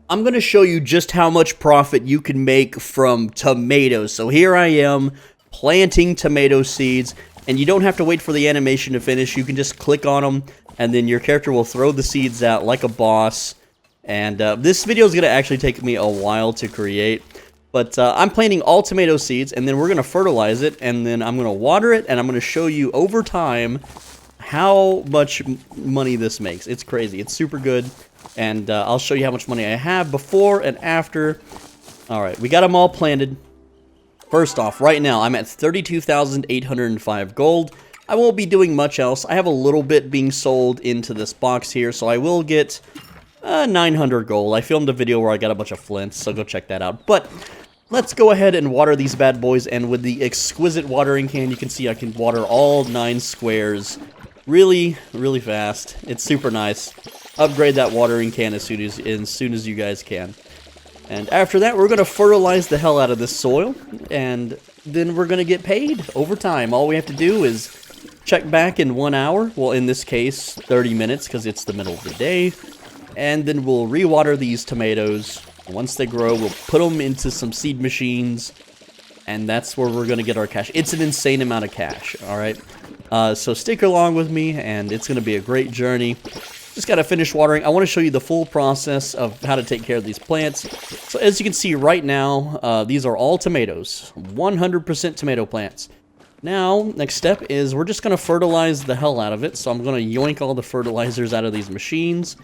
I'm going to show you just how much profit you can make from tomatoes. So here I am planting tomato seeds, and you don't have to wait for the animation to finish. You can just click on them, and then your character will throw the seeds out like a boss. And this video is going to actually take me a while to create. But I'm planting all tomato seeds, and then we're going to fertilize it, and then I'm going to water it, and I'm going to show you over time how much money this makes. It's crazy. It's super good. And I'll show you how much money I have before and after. Alright, we got them all planted. First off, right now, I'm at 32,805 gold. I won't be doing much else. I have a little bit being sold into this box here, so I will get 900 gold. I filmed a video where I got a bunch of flints, so go check that out. But let's go ahead and water these bad boys, and with the exquisite watering can, you can see I can water all 9 squares really, really fast. It's super nice. Upgrade that watering can as soon as you guys can. And after that, we're going to fertilize the hell out of this soil, and then we're going to get paid over time. All we have to do is check back in 1 hour, well, in this case, 30 minutes, because it's the middle of the day, and then we'll rewater these tomatoes. Once they grow, we'll put them into some seed machines, and that's where we're going to get our cash. It's an insane amount of cash, alright? So stick along with me, and it's going to be a great journey. Just got to finish watering. I want to show you the full process of how to take care of these plants. So as you can see right now, these are all tomatoes. 100% tomato plants. Now, next step is we're just going to fertilize the hell out of it. So I'm going to yoink all the fertilizers out of these machines.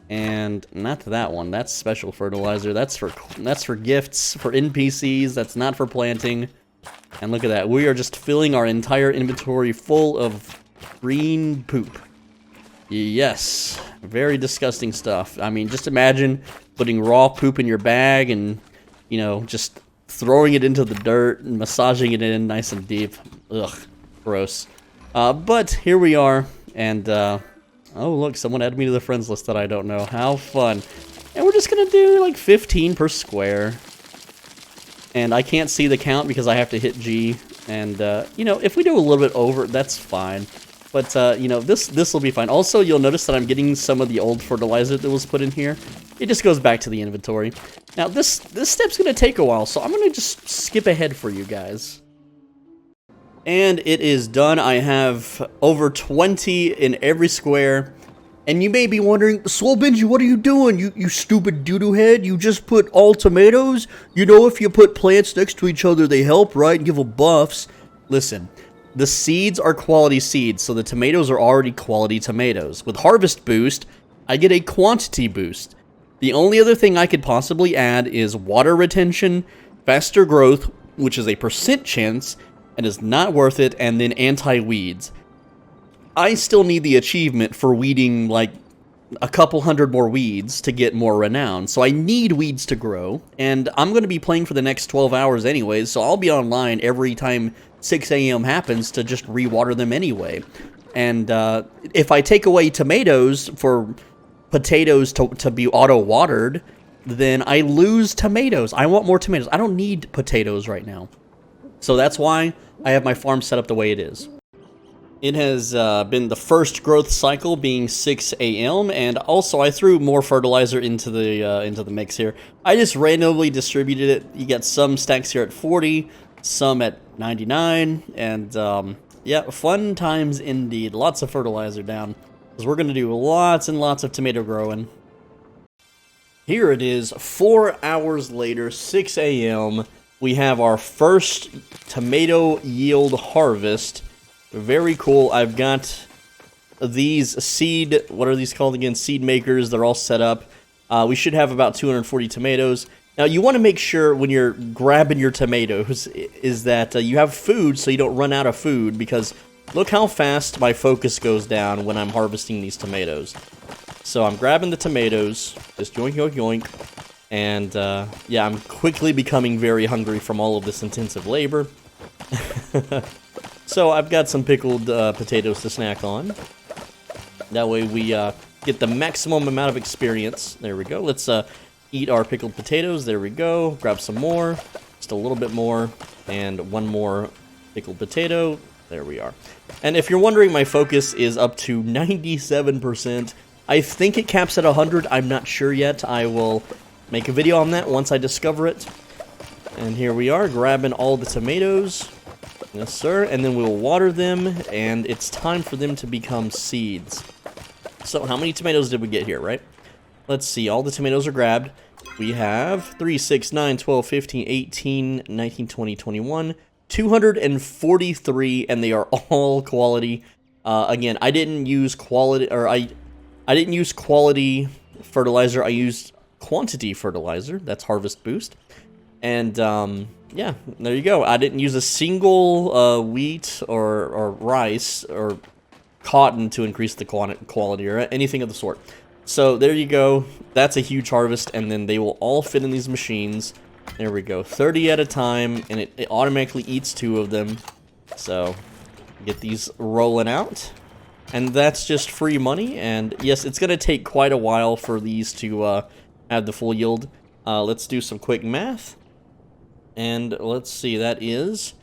And not that one. That's special fertilizer. That's for gifts, for NPCs. That's not for planting. And look at that. We are just filling our entire inventory full of green poop. Yes, very disgusting stuff. I mean, just imagine putting raw poop in your bag and, you know, just throwing it into the dirt and massaging it in nice and deep. Ugh, gross. But here we are, and, oh, look, someone added me to the friends list that I don't know. How fun. And we're just gonna do, like, 15 per square. And I can't see the count because I have to hit G. And, you know, if we do a little bit over, that's fine. But, you know, this will be fine. Also, you'll notice that I'm getting some of the old fertilizer that was put in here. It just goes back to the inventory. Now, this step's going to take a while, so I'm going to just skip ahead for you guys. And it is done. I have over 20 in every square. And you may be wondering, Swole Benji, what are you doing? You stupid doo-doo head? You just put all tomatoes? You know, if you put plants next to each other, they help, right? And give them buffs. Listen. The seeds are quality seeds, so the tomatoes are already quality tomatoes. With Harvest Boost, I get a quantity boost. The only other thing I could possibly add is water retention, faster growth, which is a % chance, and is not worth it, and then anti-weeds. I still need the achievement for weeding, like, a couple hundred more weeds to get more renown, so I need weeds to grow, and I'm going to be playing for the next 12 hours anyways, so I'll be online every time 6 a.m. happens to just rewater them anyway. And if I take away tomatoes for potatoes to be auto-watered, then I lose tomatoes. I want more tomatoes. I don't need potatoes right now. So that's why I have my farm set up the way it is. It has been the first growth cycle being 6 a.m. and also I threw more fertilizer into the mix here. I just randomly distributed it. You get some stacks here at 40, some at 99, and yeah, fun times indeed. Lots of fertilizer down, because we're going to do lots and lots of tomato growing. Here it is, 4 hours later, 6 a.m. We have our first tomato yield harvest. Very cool. I've got these seed, what are these called again? Seed makers. They're all set up. We should have about 240 tomatoes. Now, you want to make sure when you're grabbing your tomatoes is that you have food so you don't run out of food, because look how fast my focus goes down when I'm harvesting these tomatoes. So I'm grabbing the tomatoes, just yoink, yoink, yoink, and yeah, I'm quickly becoming very hungry from all of this intensive labor. So I've got some pickled potatoes to snack on. That way we get the maximum amount of experience. There we go. Let's eat our pickled potatoes. There we go. Grab some more. Just a little bit more. And one more pickled potato. There we are. And if you're wondering, my focus is up to 97%. I think it caps at 100. I'm not sure yet. I will make a video on that once I discover it. And here we are, grabbing all the tomatoes. Yes, sir. And then we'll water them, and it's time for them to become seeds. So how many tomatoes did we get here, right? Let's see. All the tomatoes are grabbed. We have 3, 6, 9, 12, 15, 18, 19, 20, 21, 243, and they are all quality. Again, I didn't use quality, or I didn't use quality fertilizer. I used quantity fertilizer. That's Harvest Boost. And, yeah, there you go. I didn't use a single wheat or rice or cotton to increase the quality or anything of the sort. So there you go. That's a huge harvest, and then they will all fit in these machines. There we go. 30 at a time, and it automatically eats 2 of them. So get these rolling out. And that's just free money, and yes, it's going to take quite a while for these to have the full yield. Let's do some quick math. And let's see, that is,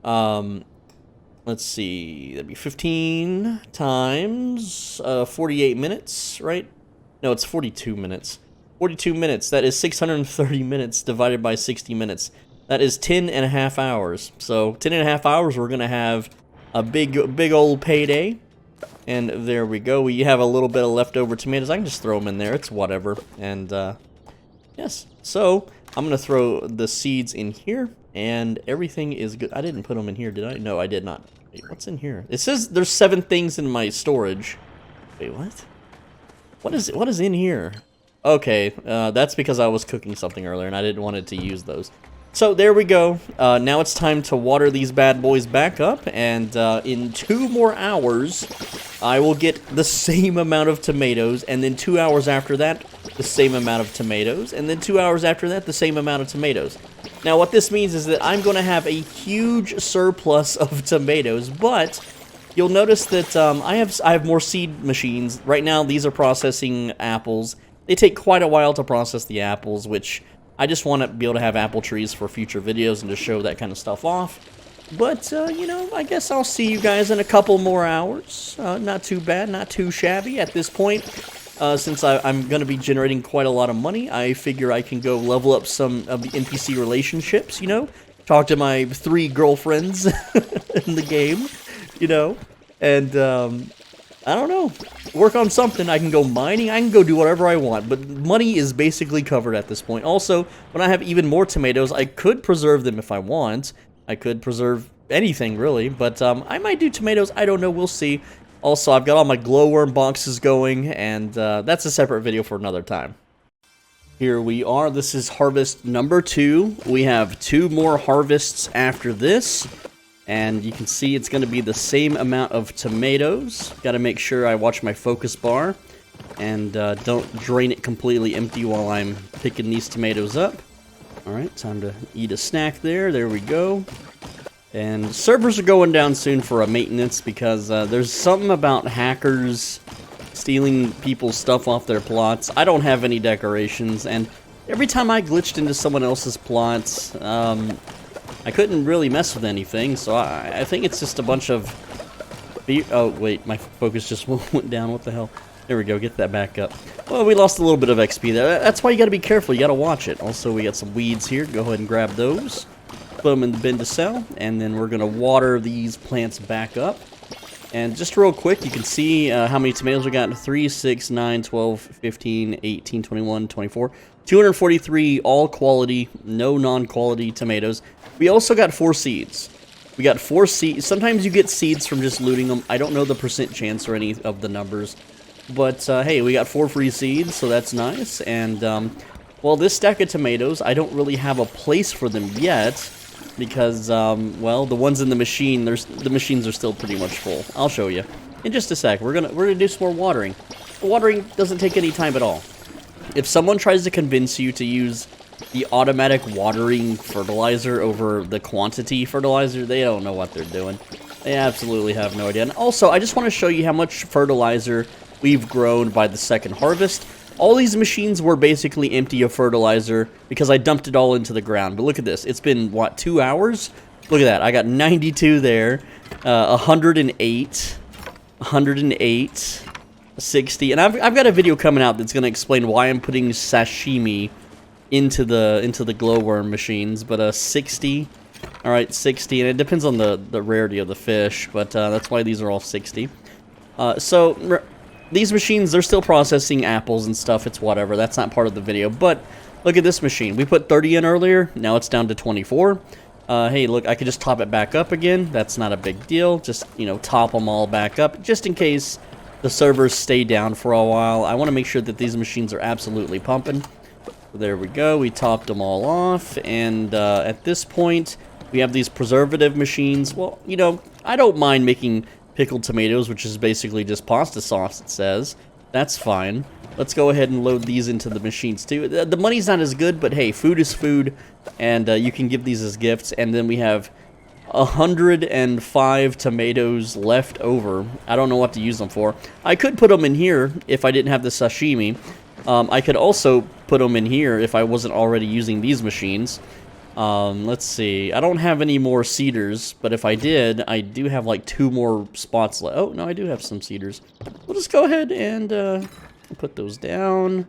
let's see, that'd be 15 times 48 minutes, right? No, it's 42 minutes. 42 minutes, that is 630 minutes divided by 60 minutes. That is 10.5 hours. So 10.5 hours, we're going to have a big old payday. And there we go. We have a little bit of leftover tomatoes. I can just throw them in there. It's whatever. And, yes. So I'm going to throw the seeds in here, and everything is good. I didn't put them in here, did I? No, I did not. Wait, what's in here? It says there's 7 things in my storage. Wait, what? What is in here? Okay, that's because I was cooking something earlier, and I didn't want it to use those. So there we go. Now it's time to water these bad boys back up, and in 2 more hours, I will get the same amount of tomatoes, and then 2 hours after that, the same amount of tomatoes, and then 2 hours after that, the same amount of tomatoes. Now what this means is that I'm going to have a huge surplus of tomatoes, but you'll notice that I have more seed machines. Right now, these are processing apples. They take quite a while to process the apples, which I just want to be able to have apple trees for future videos and to show that kind of stuff off. But, you know, I guess I'll see you guys in a couple more hours. Not too bad, not too shabby at this point. Since I'm going to be generating quite a lot of money, I figure I can go level up some of the NPC relationships, you know? Talk to my 3 girlfriends in the game, you know? And, I don't know. Work on something. I can go mining. I can go do whatever I want. But money is basically covered at this point. Also, when I have even more tomatoes, I could preserve them if I want. I could preserve anything, really. But I might do tomatoes. I don't know. We'll see. Also, I've got all my glowworm boxes going. And that's a separate video for another time. Here we are. This is harvest number 2. We have 2 more harvests after this. And you can see it's going to be the same amount of tomatoes. Got to make sure I watch my focus bar. And don't drain it completely empty while I'm picking these tomatoes up. Alright, time to eat a snack there. There we go. And servers are going down soon for a maintenance because there's something about hackers stealing people's stuff off their plots. I don't have any decorations. And every time I glitched into someone else's plots, I couldn't really mess with anything, so I think it's just a bunch of... Oh, wait, my focus just went down. What the hell? There we go, get that back up. Well, we lost a little bit of XP there. That's why you gotta be careful, you gotta watch it. Also, we got some weeds here. Go ahead and grab those. Put them in the bin to sell, and then we're gonna water these plants back up. And just real quick, you can see how many tomatoes we got. 3, 6, 9, 12, 15, 18, 21, 24. 243 all quality, no non-quality tomatoes. We also got 4 seeds. We got 4 seeds. Sometimes you get seeds from just looting them. I don't know the % chance or any of the numbers. But, hey, we got 4 free seeds, so that's nice. And, well, this stack of tomatoes, I don't really have a place for them yet. Because, well, the ones in the machine, the machines are still pretty much full. I'll show you in just a sec. We're gonna do some more watering. Watering doesn't take any time at all. If someone tries to convince you to use the automatic watering fertilizer over the quantity fertilizer, they don't know what they're doing. They absolutely have no idea. And also, I just want to show you how much fertilizer we've grown by the second harvest. All these machines were basically empty of fertilizer because I dumped it all into the ground. But look at this. It's been, what, 2 hours? Look at that. I got 92 there, 108, 108, 60. And I've got a video coming out that's going to explain why I'm putting sashimi into the glowworm machines, but 60. All right, 60, and it depends on the rarity of the fish, but that's why these are all 60. These machines, they're still processing apples and stuff. It's whatever. That's not part of the video. But look at this machine. We put 30 in earlier. Now it's down to 24. Hey, look, I could just top it back up again. That's not a big deal. Just, you know, top them all back up just in case the servers stay down for a while. I want to make sure that these machines are absolutely pumping. There we go. We topped them all off. And at this point, we have these preservative machines. Well, you know, I don't mind making pickled tomatoes, which is basically just pasta sauce, it says. That's fine. Let's go ahead and load these into the machines too. The money's not as good, but hey, food is food, and you can give these as gifts. And then we have 105 tomatoes left over. I don't know what to use them for. I could put them in here if I didn't have the sashimi. I could also put them in here if I wasn't already using these machines. Let's see. I don't have any more cedars, but if I did, I do have like 2 more spots left. Oh, no, I do have some cedars. We'll just go ahead and put those down.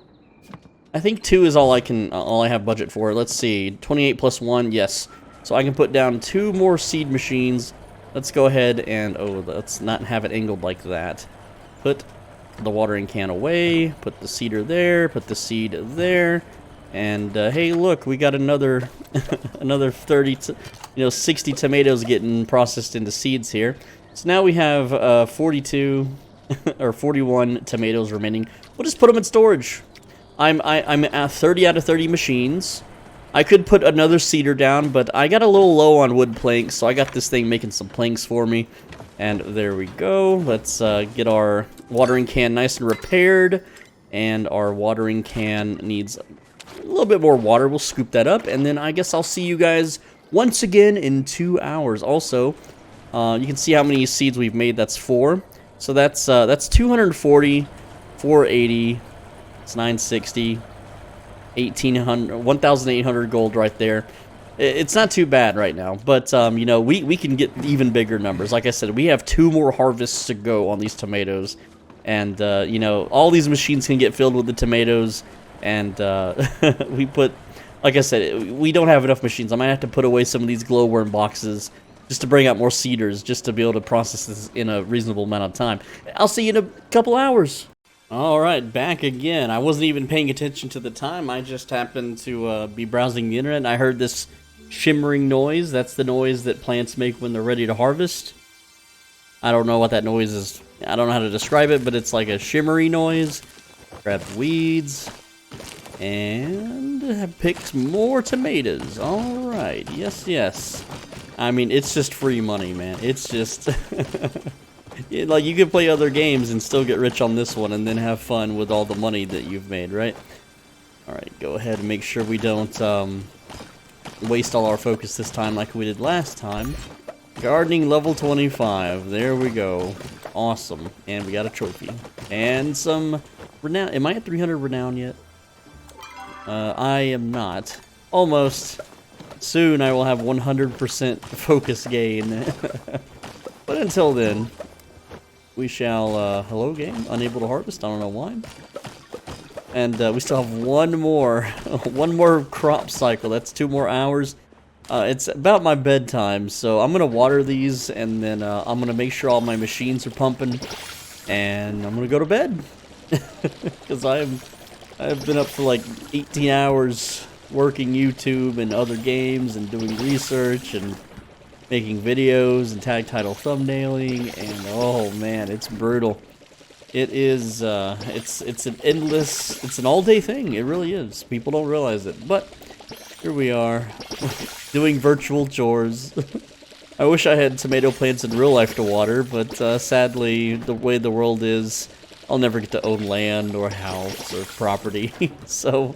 I think 2 is all I have budget for. Let's see. 28 plus 1, yes. So I can put down 2 more seed machines. Let's go ahead and, oh, let's not have it angled like that. Put the watering can away, put the cedar there, put the seed there. And hey, look, we got another another 60 tomatoes getting processed into seeds here. So now we have 42 or 41 tomatoes remaining. We'll just put them in storage. I'm at 30 out of 30 machines. I could put another cedar down, but I got a little low on wood planks, so I got this thing making some planks for me. And there we go. Let's get our watering can nice and repaired. And our watering can needs a little bit more water. We'll scoop that up, and then I guess I'll see you guys once again in 2 hours. Also, you can see how many seeds we've made. That's 4. So that's 240, 480, it's 960, 1,800, 1,800 gold right there. It's not too bad right now, but you know, we can get even bigger numbers. Like I said, we have 2 more harvests to go on these tomatoes, and you know, all these machines can get filled with the tomatoes. And we put, like I said, we don't have enough machines. I might have to put away some of these glowworm boxes just to bring out more cedars, just to be able to process this in a reasonable amount of time. I'll see you in a couple hours. All right, back again. I wasn't even paying attention to the time. I just happened to be browsing the internet, and I heard this shimmering noise. That's the noise that plants make when they're ready to harvest. I don't know what that noise is. I don't know how to describe it, but it's like a shimmery noise. Grab the weeds. And have picked more tomatoes. Alright, yes. I mean, it's just free money, man. It's just... like, you can play other games and still get rich on this one and then have fun with all the money that you've made, right? Alright, go ahead and make sure we don't waste all our focus this time like we did last time. Gardening level 25. There we go. Awesome. And we got a trophy. And some renown. Am I at 300 renown yet? I am not. Almost. Soon I will have 100% focus gain. But until then, we shall, hello game, unable to harvest, I don't know why. And we still have one more crop cycle. That's 2 more hours. It's about my bedtime, so I'm gonna water these, and then I'm gonna make sure all my machines are pumping, and I'm gonna go to bed. Because I've been up for like 18 hours working YouTube and other games and doing research and making videos and tag title thumbnailing, and oh man, it's brutal. It is, it's an endless, it's an all-day thing. It really is. People don't realize it, but here we are, doing virtual chores. I wish I had tomato plants in real life to water, but sadly, the way the world is, I'll never get to own land or house or property. So,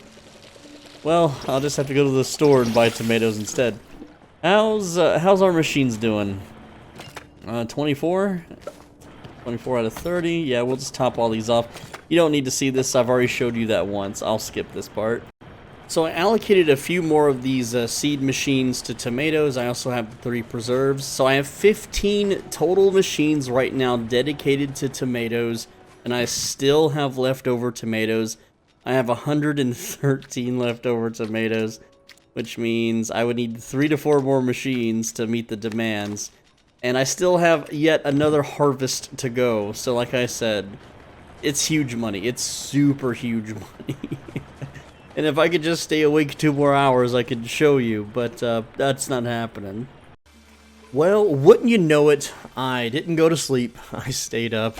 well, I'll just have to go to the store and buy tomatoes instead. How's our machines doing? 24? 24 out of 30. Yeah, we'll just top all these off. You don't need to see this. I've already showed you that once. I'll skip this part. So I allocated a few more of these seed machines to tomatoes. I also have 3 preserves. So I have 15 total machines right now dedicated to tomatoes. And I still have leftover tomatoes. I have 113 leftover tomatoes, which means I would need 3 to 4 more machines to meet the demands. And I still have yet another harvest to go, so like I said, it's huge money. It's super huge money. And if I could just stay awake 2 more hours, I could show you, but that's not happening. Well, wouldn't you know it, I didn't go to sleep. I stayed up,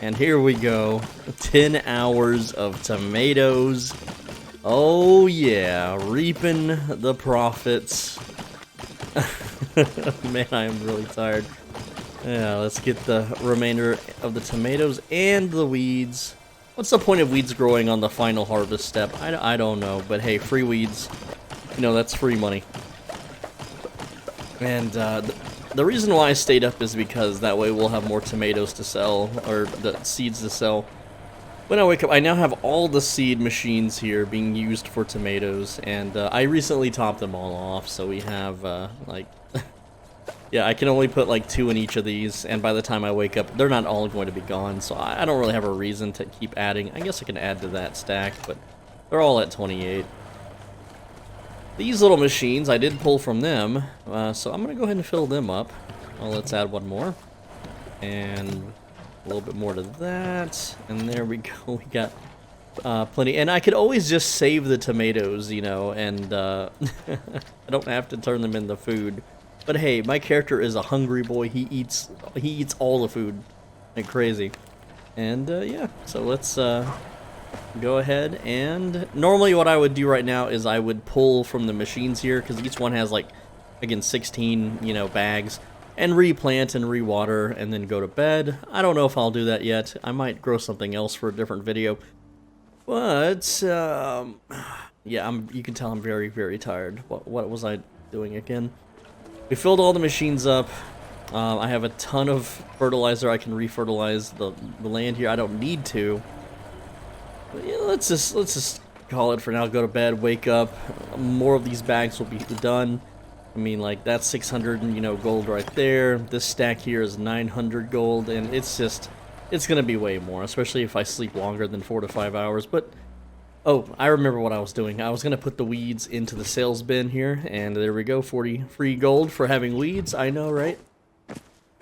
and here we go. 10 hours of tomatoes. Oh yeah, reaping the profits. Man, I am really tired. Yeah, let's get the remainder of the tomatoes and the weeds. What's the point of weeds growing on the final harvest step? I don't know, but hey, free weeds. You know, that's free money. And the reason why I stayed up is because that way we'll have more tomatoes to sell, or the seeds to sell. When I wake up, I now have all the seed machines here being used for tomatoes, and I recently topped them all off, so we have, like... yeah, I can only put, like, 2 in each of these, and by the time I wake up, they're not all going to be gone, so I don't really have a reason to keep adding. I guess I can add to that stack, but they're all at 28. These little machines, I did pull from them, so I'm going to go ahead and fill them up. Well, let's add one more. And a little bit more to that. And there we go, we got plenty. And I could always just save the tomatoes, you know, and I don't have to turn them into food. But hey, my character is a hungry boy. He eats all the food like crazy. And yeah, so let's... go ahead and normally what I would do right now is I would pull from the machines here because each one has like, again, 16, you know, bags, and replant and rewater and then go to bed. I don't know if I'll do that yet. I might grow something else for a different video. But yeah, you can tell I'm very, very tired. What was I doing again? We filled all the machines up. I have a ton of fertilizer. I can refertilize the land here. I don't need to. But yeah, let's just call it for now. Go to bed, wake up. More of these bags will be done. I mean, like, that's 600, you know, gold right there. This stack here is 900 gold, and it's gonna be way more, especially if I sleep longer than 4 to 5 hours. But oh, I remember what I was doing. I was gonna put the weeds into the sales bin here, and there we go, 40 free gold for having weeds. I know, right?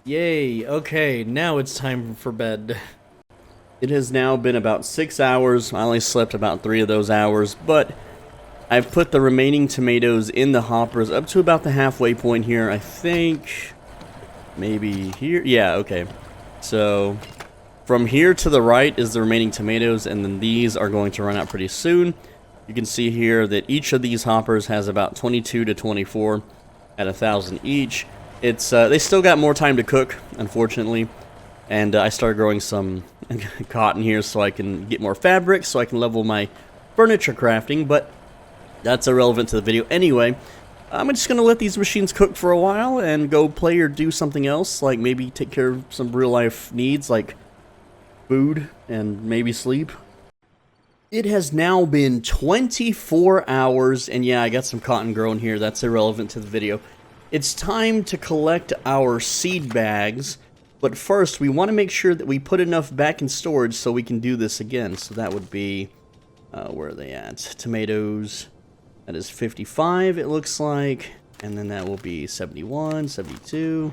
Yay. Okay, now it's time for bed. It has now been about 6 hours. I only slept about 3 of those hours, but I've put the remaining tomatoes in the hoppers up to about the halfway point here. I think maybe here. Yeah, okay. So from here to the right is the remaining tomatoes, and then these are going to run out pretty soon. You can see here that each of these hoppers has about 22 to 24 at 1,000 each. It's they still got more time to cook, unfortunately. And I started growing some cotton here so I can get more fabric, so I can level my furniture crafting, but that's irrelevant to the video anyway. I'm just going to let these machines cook for a while and go play or do something else, like maybe take care of some real-life needs, like food and maybe sleep. It has now been 24 hours, and yeah, I got some cotton growing here. That's irrelevant to the video. It's time to collect our seed bags. But first, we want to make sure that we put enough back in storage so we can do this again. So that would be, where are they at? Tomatoes, that is 55, it looks like. And then that will be 71, 72.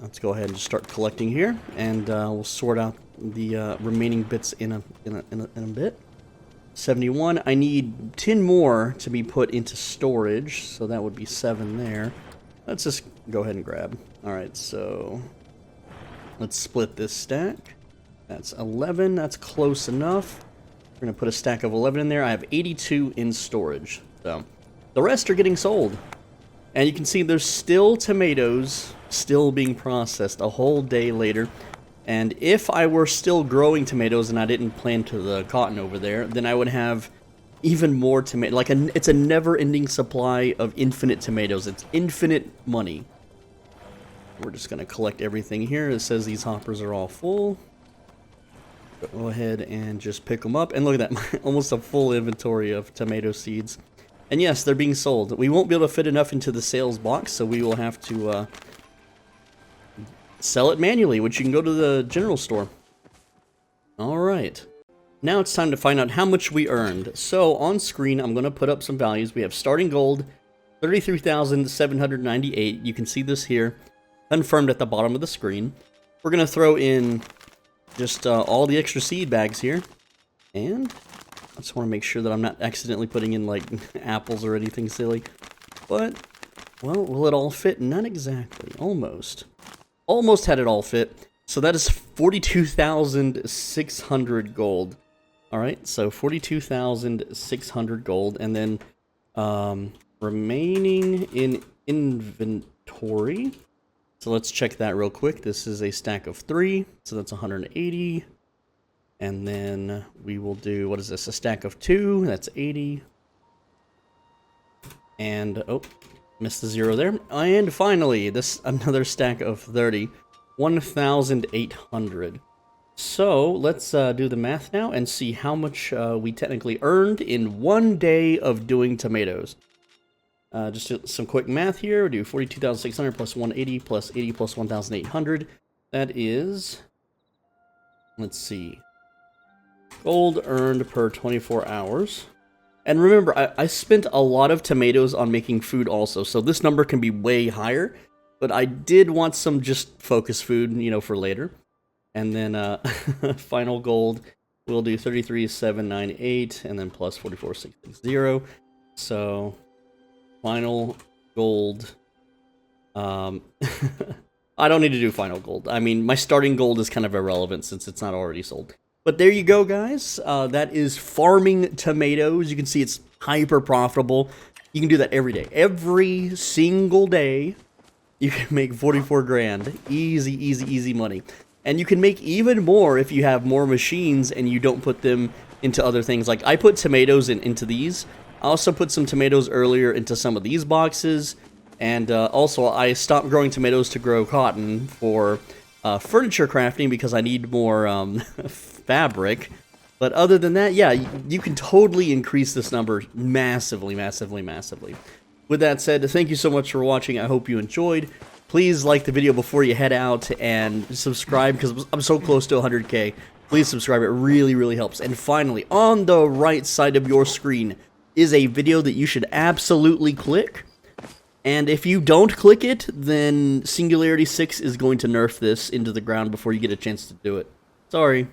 Let's go ahead and just start collecting here. And we'll sort out the remaining bits in a bit. 71, I need 10 more to be put into storage. So that would be 7 there. Let's just go ahead and grab. Alright, so... let's split this stack. That's 11. That's close enough. We're going to put a stack of 11 in there. I have 82 in storage. So the rest are getting sold. And you can see there's still tomatoes still being processed a whole day later. And if I were still growing tomatoes and I didn't plant the cotton over there, then I would have even more tomato. Like it's a never-ending supply of infinite tomatoes. It's infinite money. We're just going to collect everything here. It says these hoppers are all full. Go ahead and just pick them up. And look at that, almost a full inventory of tomato seeds. And yes, they're being sold. We won't be able to fit enough into the sales box, so we will have to sell it manually, which you can go to the general store. Alright. Now it's time to find out how much we earned. So on screen, I'm going to put up some values. We have starting gold, 33,798. You can see this here, confirmed at the bottom of the screen. We're going to throw in just all the extra seed bags here. And I just want to make sure that I'm not accidentally putting in, like, apples or anything silly. But, well, will it all fit? Not exactly. Almost. Almost had it all fit. So that is 42,600 gold. Alright, so 42,600 gold. And then remaining in inventory. So let's check that real quick. This is a stack of 3. So that's 180. And then we will do, what is this? A stack of 2. That's 80. And, oh, missed the 0 there. And finally, this another stack of 30. 1,800. So, let's do the math now and see how much we technically earned in 1 day of doing tomatoes. Just some quick math here. We'll do 42,600 plus 180 plus 80 plus 1,800. That is, let's see, gold earned per 24 hours. And remember, I spent a lot of tomatoes on making food also, so this number can be way higher. But I did want some just focus food, you know, for later. And then final gold, we'll do 33,798 and then plus 44,660. So final gold. I don't need to do final gold. I mean, my starting gold is kind of irrelevant since it's not already sold. But there you go, guys. That is farming tomatoes. You can see it's hyper profitable. You can do that every day. Every single day. You can make 44 grand. Easy, easy, easy money. And you can make even more if you have more machines and you don't put them into other things. Like, I put tomatoes into these. I also put some tomatoes earlier into some of these boxes. And also, I stopped growing tomatoes to grow cotton for furniture crafting because I need more fabric. But other than that, yeah, you can totally increase this number massively, massively, massively. With that said, thank you so much for watching. I hope you enjoyed. Please like the video before you head out and subscribe because I'm so close to 100K. Please subscribe. It really, really helps. And finally, on the right side of your screen is a video that you should absolutely click. And if you don't click it, then Singularity 6 is going to nerf this into the ground before you get a chance to do it. Sorry.